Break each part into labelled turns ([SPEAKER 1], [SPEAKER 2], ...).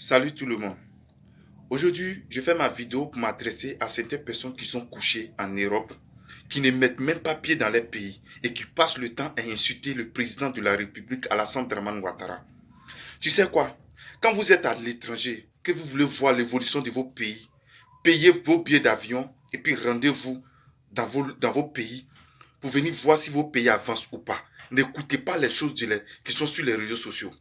[SPEAKER 1] Salut tout le monde. Aujourd'hui, je fais ma vidéo pour m'adresser à certaines personnes qui sont couchées en Europe, qui ne mettent même pas pied dans leur pays et qui passent le temps à insulter le président de la République, Alassane Draman Ouattara. Tu sais quoi? Quand vous êtes à l'étranger, que vous voulez voir l'évolution de vos pays, payez vos billets d'avion et puis rendez-vous dans vos pays pour venir voir si vos pays avancent ou pas. N'écoutez pas les choses qui sont sur les réseaux sociaux.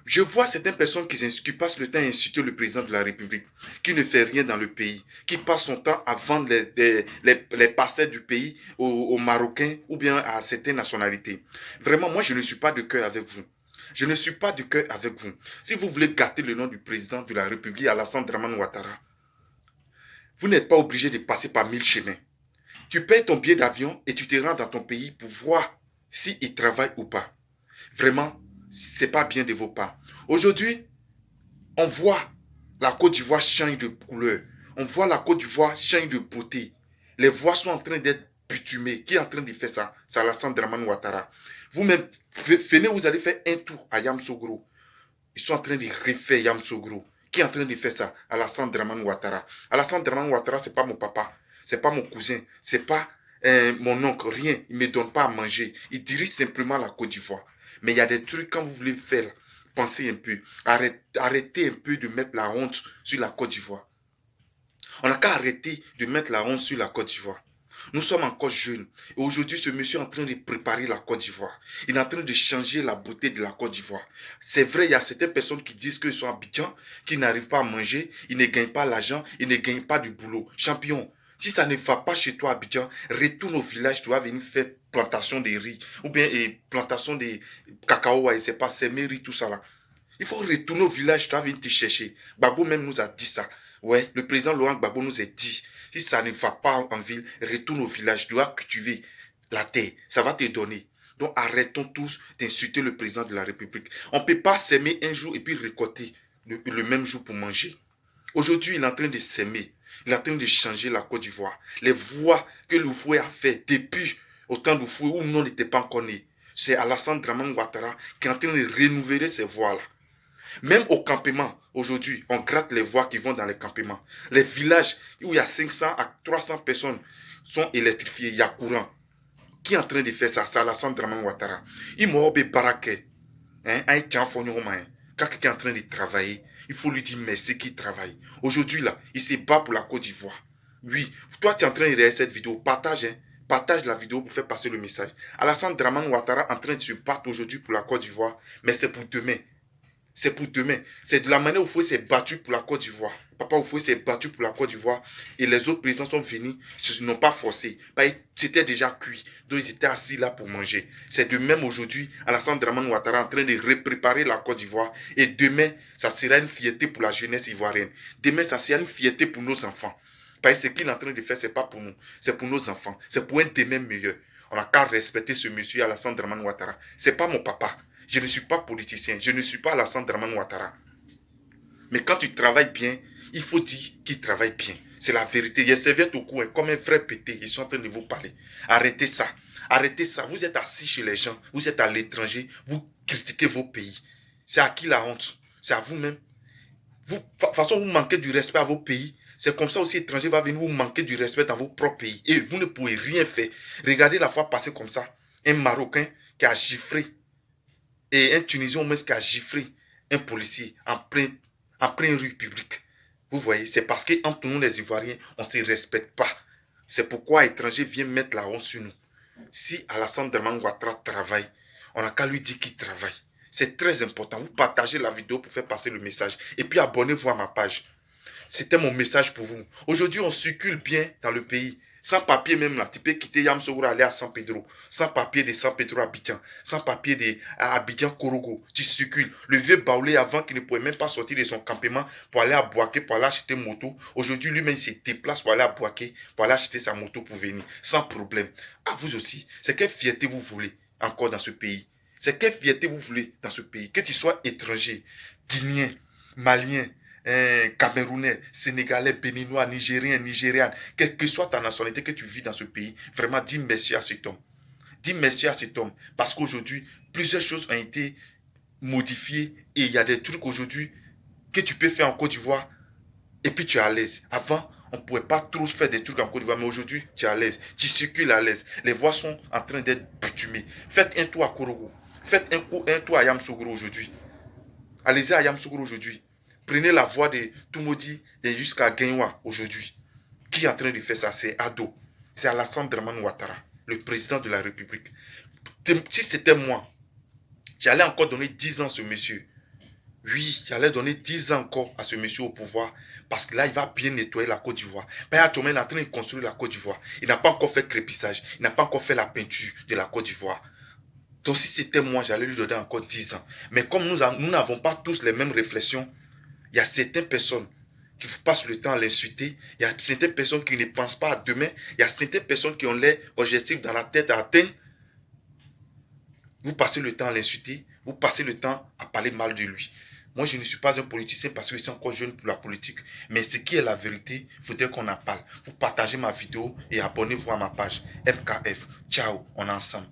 [SPEAKER 1] Je vois certaines personnes qui passent le temps à insulter le président de la République, qui ne fait rien dans le pays, qui passe son temps à vendre les parcelles du pays aux Marocains ou bien à certaines nationalités. Vraiment, moi, je ne suis pas de cœur avec vous. Je ne suis pas de cœur avec vous. Si vous voulez gâter le nom du président de la République, Alassane Draman Ouattara, vous n'êtes pas obligé de passer par 1000 chemins. Tu payes ton billet d'avion et tu te rends dans ton pays pour voir s'il travaille ou pas. Vraiment, c'est pas bien de vos parts. Aujourd'hui, on voit la Côte d'Ivoire changer de couleur. On voit la Côte d'Ivoire changer de beauté. Les voies sont en train d'être bitumées. Qui est en train de faire ça? C'est Alassane Draman Ouattara. Vous-même, venez, vous allez faire un tour à Yamoussoukro. Ils sont en train de refaire Yamoussoukro. Qui est en train de faire ça? Alassane Draman Ouattara. Alassane Draman Ouattara, c'est pas mon papa. C'est pas mon cousin. C'est pas mon oncle. Rien. Il ne me donne pas à manger. Il dirige simplement la Côte d'Ivoire. Mais il y a des trucs, quand vous voulez faire, pensez un peu. Arrêtez un peu de mettre la honte sur la Côte d'Ivoire. On n'a qu'à arrêter de mettre la honte sur la Côte d'Ivoire. Nous sommes encore jeunes. Et aujourd'hui, ce monsieur est en train de préparer la Côte d'Ivoire. Il est en train de changer la beauté de la Côte d'Ivoire. C'est vrai, il y a certaines personnes qui disent qu'ils sont à Abidjan, qui n'arrivent pas à manger, ils ne gagnent pas l'argent, ils ne gagnent pas du boulot. Champion, si ça ne va pas chez toi à Abidjan, retourne au village, tu vas venir faire plantation de riz, ou bien plantation de cacao, et c'est pas riz, tout ça là. Il faut retourner au village, tu vas venir te chercher. Gbagbo même nous a dit ça. Ouais, le président Laurent Gbagbo nous a dit, si ça ne va pas en ville, retourne au village, tu dois cultiver la terre, ça va te donner. Donc arrêtons tous d'insulter le président de la République. On ne peut pas s'aimer un jour et puis récolter le même jour pour manger. Aujourd'hui, il est en train de s'aimer. Il est en train de changer la Côte d'Ivoire. Les voies que Loufoué a fait depuis au temps d'Oufoué où nous n'étions pas encore nés, c'est Alassane Draman Ouattara qui est en train de renouveler ces voies-là. Même au campement, aujourd'hui, on gratte les voies qui vont dans les campements. Les villages où il y a 500 à 300 personnes sont électrifiés, il y a courant. Qui est en train de faire ça? C'est Alassane Draman Ouattara. Il m'a oublié baraqué. Quand quelqu'un est en train de travailler, il faut lui dire merci qu'il travaille. Aujourd'hui, là, il se bat pour la Côte d'Ivoire. Oui, toi, tu es en train de regarder cette vidéo. Partage, hein. Partage la vidéo pour faire passer le message. Alassane Draman Ouattara est en train de se battre aujourd'hui pour la Côte d'Ivoire, mais c'est pour demain. C'est pour demain. C'est de la manière où Oufoué s'est battu pour la Côte d'Ivoire. Papa Oufoué s'est battu pour la Côte d'Ivoire. Et les autres présidents sont venus. Ils n'ont pas forcé. C'était déjà cuit. Donc ils étaient assis là pour manger. C'est de même aujourd'hui. Alassane Draman Ouattara est en train de repréparer la Côte d'Ivoire. Et demain, ça sera une fierté pour la jeunesse ivoirienne. Demain, ça sera une fierté pour nos enfants. Parce que ce qu'il est en train de faire, ce n'est pas pour nous. C'est pour nos enfants. C'est pour un demain meilleur. On n'a qu'à respecter ce monsieur Alassane Draman Ouattara. Ce n'est pas mon papa. Je ne suis pas politicien. Je ne suis pas Alassane Draman Ouattara. Mais quand tu travailles bien, il faut dire qu'il travaille bien. C'est la vérité. Il y a serviette au cou, comme un vrai pété. Ils sont en train de vous parler. Arrêtez ça. Arrêtez ça. Vous êtes assis chez les gens. Vous êtes à l'étranger. Vous critiquez vos pays. C'est à qui la honte? C'est à vous-même. De toute façon, vous manquez du respect à vos pays. C'est comme ça aussi, l'étranger va venir vous manquer du respect dans vos propres pays. Et vous ne pouvez rien faire. Regardez la fois passée comme ça. Un Marocain qui a giflé et un Tunisien au moins qui a giflé un policier en plein rue publique. Vous voyez, c'est parce qu'entre nous les Ivoiriens, on ne se respecte pas. C'est pourquoi l'étranger vient mettre la honte sur nous. Si Alassane Draman Ouattara travaille, on n'a qu'à lui dire qu'il travaille. C'est très important. Vous partagez la vidéo pour faire passer le message. Et puis abonnez-vous à ma page. C'était mon message pour vous. Aujourd'hui, on circule bien dans le pays. Sans papier même là, tu peux quitter Yamoussoukro, aller à San Pedro. Sans papier de San Pedro à Abidjan. Sans papier de Abidjan Korogo. Tu circules. Le vieux Baoulé avant qui ne pouvait même pas sortir de son campement pour aller à Boaké, pour aller acheter une moto. Aujourd'hui, lui-même, il se déplace pour aller à Boaké, pour aller acheter sa moto pour venir. Sans problème. À vous aussi. C'est quelle fierté vous voulez encore dans ce pays? C'est quelle fierté vous voulez dans ce pays? Que tu sois étranger, guinéen, malien, Camerounais, Sénégalais, Béninois, Nigériens, Nigérianes, quelle que soit ta nationalité que tu vis dans ce pays, vraiment dis merci à cet homme. Dis merci à cet homme. Parce qu'aujourd'hui, plusieurs choses ont été modifiées et il y a des trucs aujourd'hui, que tu peux faire en Côte d'Ivoire et puis tu es à l'aise. Avant, on ne pouvait pas trop faire des trucs en Côte d'Ivoire, mais aujourd'hui, tu es à l'aise. Tu circules à l'aise. Les voies sont en train d'être bitumées. Faites un tour à Korogo. Faites un tour à Yamoussoukro aujourd'hui. Allez-y à Yamoussoukro aujourd'hui. Prenez la voie de Tumodi jusqu'à Genwa aujourd'hui. Qui est en train de faire ça? C'est Ado. C'est Alassane Draman Ouattara, le président de la République. Si c'était moi, j'allais encore donner 10 ans à ce monsieur. Oui, j'allais donner 10 ans encore à ce monsieur au pouvoir. Parce que là, il va bien nettoyer la Côte d'Ivoire. Paya Tchomé est en train de construire la Côte d'Ivoire. Il n'a pas encore fait crépissage. Il n'a pas encore fait la peinture de la Côte d'Ivoire. Donc si c'était moi, j'allais lui donner encore 10 ans. Mais comme nous n'avons pas tous les mêmes réflexions, il y a certaines personnes qui passent le temps à l'insulter. Il y a certaines personnes qui ne pensent pas à demain. Il y a certaines personnes qui ont l'air objectifs dans la tête à atteindre. Vous passez le temps à l'insulter. Vous passez le temps à parler mal de lui. Moi, je ne suis pas un politicien parce que je suis encore jeune pour la politique. Mais ce qui est la vérité, il faudrait qu'on en parle. Vous partagez ma vidéo et abonnez-vous à ma page MKF. Ciao, on est ensemble.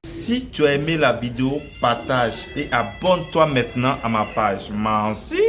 [SPEAKER 2] Si tu as aimé la vidéo, partage et abonne-toi maintenant à ma page. Merci.